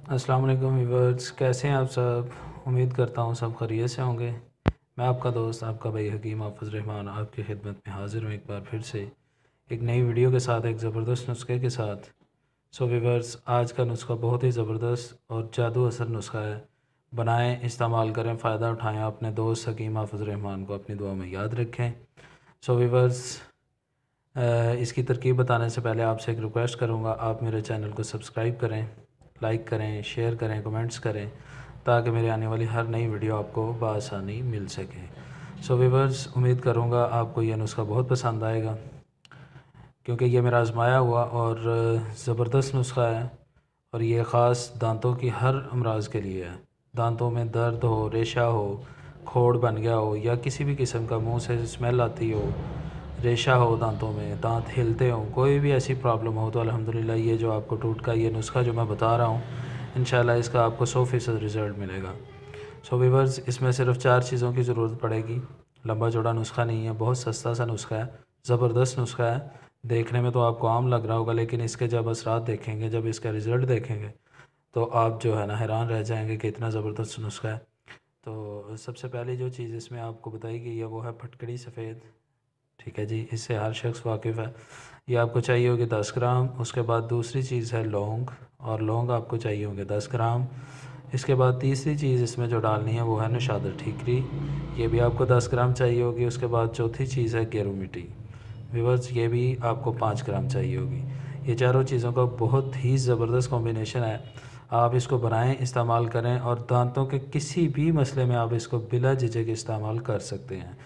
अस्सलाम वालेकुम व्यूअर्स, कैसे हैं आप सब। उम्मीद करता हूँ सब खैरियत से होंगे। मैं आपका दोस्त आपका भाई हकीम हाफ़िज़ रहमान आपकी खिदमत में हाज़िर हूँ एक बार फिर से एक नई वीडियो के साथ, एक ज़बरदस्त नुस्खे के साथ। सो व्यूअर्स, आज का नुस्खा बहुत ही ज़बरदस्त और जादू असर नुस्खा है। बनाएं, इस्तेमाल करें, फ़ायदा उठाएं। अपने दोस्त हकीम हाफ़िज़ रहमान को अपनी दुआ में याद रखें। सो व्यूअर्स, इसकी तरकीब बताने से पहले आपसे एक रिक्वेस्ट करूँगा, आप मेरे चैनल को सब्सक्राइब करें, लाइक करें, शेयर करें, कमेंट्स करें, ताकि मेरी आने वाली हर नई वीडियो आपको बआसानी मिल सके। सो व्यूअर्स, उम्मीद करूँगा आपको यह नुस्खा बहुत पसंद आएगा, क्योंकि ये मेरा आजमाया हुआ और ज़बरदस्त नुस्खा है। और ये ख़ास दांतों की हर अमराज़ के लिए है। दांतों में दर्द हो, रेशा हो, खोड़ बन गया हो, या किसी भी किस्म का मुंह से स्मेल आती हो, रेशा हो दांतों में, दांत हिलते हों, कोई भी ऐसी प्रॉब्लम हो, तो अल्हम्दुलिल्लाह ये जो आपको टूटका ये नुस्खा जो मैं बता रहा हूँ, इंशाल्लाह इसका आपको 100% रिज़ल्ट मिलेगा। सो व्यूअर्स, इसमें सिर्फ 4 चीज़ों की ज़रूरत पड़ेगी। लंबा चौड़ा नुस्खा नहीं है, बहुत सस्ता सा नुस्खा है, ज़बरदस्त नुस्खा है। देखने में तो आपको आम लग रहा होगा, लेकिन इसके जब असरात देखेंगे, जब इसका रिज़ल्ट देखेंगे, तो आप जो है ना हैरान रह जाएंगे कि इतना ज़बरदस्त नुस्खा है। तो सबसे पहले जो चीज़ इसमें आपको बताई गई है वो है फटकड़ी सफ़ेद। ठीक है जी, इससे हर शख्स वाकिफ़ है। ये आपको चाहिए होगी 10 ग्राम। उसके बाद दूसरी चीज़ है लौंग, और लौंग आपको चाहिए होंगे 10 ग्राम। इसके बाद तीसरी चीज़ इसमें जो डालनी है वो है नशादर ठीकरी, ये भी आपको 10 ग्राम चाहिए होगी। उसके बाद चौथी चीज़ है गेरू मिट्टी। व्यूअर्स, ये भी आपको 5 ग्राम चाहिए होगी। ये चारों चीज़ों का बहुत ही ज़बरदस्त कॉम्बिनेशन है। आप इसको बनाएं, इस्तेमाल करें, और दांतों के किसी भी मसले में आप इसको बिला झिझक इस्तेमाल कर सकते हैं।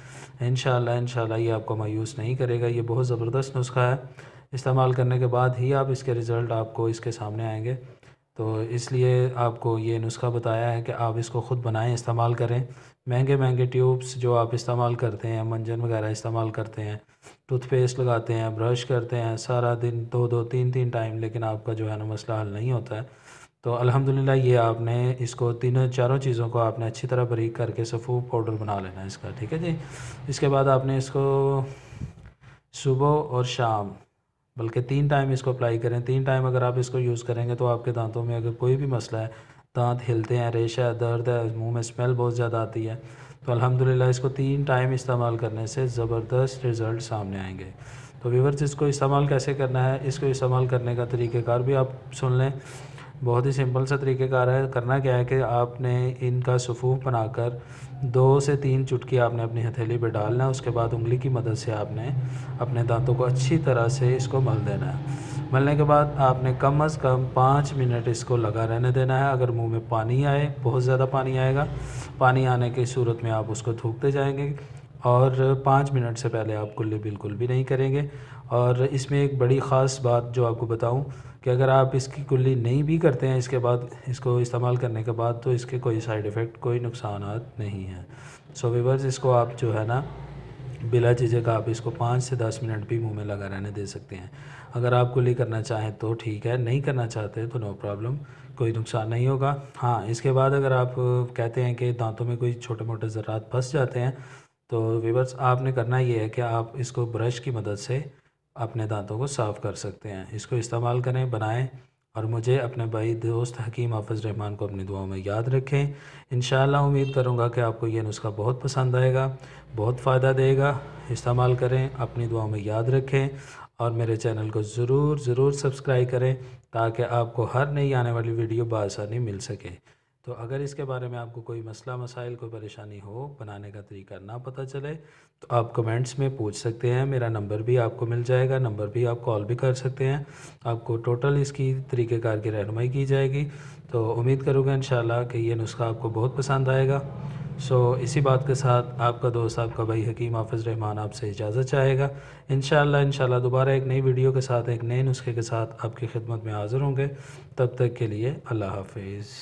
इंशाल्लाह ये आपको मायूस नहीं करेगा। ये बहुत ज़बरदस्त नुस्खा है। इस्तेमाल करने के बाद ही आप इसके रिज़ल्ट आपको इसके सामने आएंगे। तो इसलिए आपको ये नुस्खा बताया है कि आप इसको ख़ुद बनाएं, इस्तेमाल करें। महंगे महंगे ट्यूब्स जो आप इस्तेमाल करते हैं, मंजन वगैरह इस्तेमाल करते हैं, टूथपेस्ट लगाते हैं, ब्रश करते हैं सारा दिन, दो दो तीन तीन टाइम, लेकिन आपका जो है ना मसला हल नहीं होता है। तो अल्हम्दुलिल्लाह ये आपने इसको तीनों चारों चीज़ों को आपने अच्छी तरह बारीक करके सफ़ूफ पाउडर बना लेना है इसका। ठीक है जी। इसके बाद आपने इसको सुबह और शाम, बल्कि 3 टाइम इसको अप्लाई करें। 3 टाइम अगर आप इसको यूज़ करेंगे तो आपके दांतों में अगर कोई भी मसला है, दांत हिलते हैं, रेशा है, दर्द है, मुंह में स्मेल बहुत ज़्यादा आती है, तो अल्हम्दुलिल्लाह इसको 3 टाइम इस्तेमाल करने से ज़बरदस्त रिज़ल्ट सामने आएंगे। तो व्यूअर्स, इसको इस्तेमाल कैसे करना है, इसको इस्तेमाल करने का तरीक़ेकार भी आप सुन लें। बहुत ही सिंपल सा तरीक़ेकार है। करना क्या है कि आपने इनका सफ़ूफ बनाकर 2 से 3 चुटकी आपने अपनी हथेली पे डालना है। उसके बाद उंगली की मदद से आपने अपने दांतों को अच्छी तरह से इसको मल देना है। मलने के बाद आपने कम अज़ कम 5 मिनट इसको लगा रहने देना है। अगर मुंह में पानी आए, बहुत ज़्यादा पानी आएगा, पानी आने की सूरत में आप उसको थूकते जाएंगे, और 5 मिनट से पहले आप कुल्ली बिल्कुल भी नहीं करेंगे। और इसमें एक बड़ी ख़ास बात जो आपको बताऊं, कि अगर आप इसकी कुल्ली नहीं भी करते हैं इसके बाद, इसको इस्तेमाल करने के बाद, तो इसके कोई साइड इफ़ेक्ट, कोई नुकसानात नहीं हैं। सो व्यूअर्स, इसको आप जो है ना बिला झिझक आप इसको 5 से 10 मिनट भी मुंह में लगा रहने दे सकते हैं। अगर आप कुल्ली करना चाहें तो ठीक है, नहीं करना चाहते तो नो प्रॉब्लम, कोई नुकसान नहीं होगा। हाँ, इसके बाद अगर आप कहते हैं कि दांतों में कोई छोटे मोटे ज़रात फंस जाते हैं, तो व्यूअर्स आपने करना ये है कि आप इसको ब्रश की मदद से अपने दांतों को साफ़ कर सकते हैं। इसको इस्तेमाल करें, बनाएं, और मुझे अपने भाई दोस्त हकीम हाफ़िज़ रहमान को अपनी दुआओं में याद रखें। इंशाअल्लाह उम्मीद करूँगा कि आपको ये नुस्खा बहुत पसंद आएगा, बहुत फ़ायदा देगा। इस्तेमाल करें, अपनी दुआओं में याद रखें, और मेरे चैनल को ज़रूर सब्सक्राइब करें, ताकि आपको हर नई आने वाली वीडियो बआसानी मिल सके। तो अगर इसके बारे में आपको कोई मसला मसाइल, कोई परेशानी हो, बनाने का तरीका ना पता चले, तो आप कमेंट्स में पूछ सकते हैं। मेरा नंबर भी आपको मिल जाएगा, नंबर भी आप कॉल भी कर सकते हैं। आपको टोटल इसकी तरीक़ेकार की रहनुमाई की जाएगी। तो उम्मीद करूँगा इंशाअल्लाह कि ये नुस्खा आपको बहुत पसंद आएगा। सो इसी बात के साथ आपका दोस्त आपका भाई हकीम हाफ़िज़ रहमान आपसे इजाज़त चाहेगा। इंशाअल्लाह दोबारा एक नई वीडियो के साथ, एक नए नुस्खे के साथ आपकी खिदमत में हाज़िर होंगे। तब तक के लिए अल्लाह हाफ़िज़।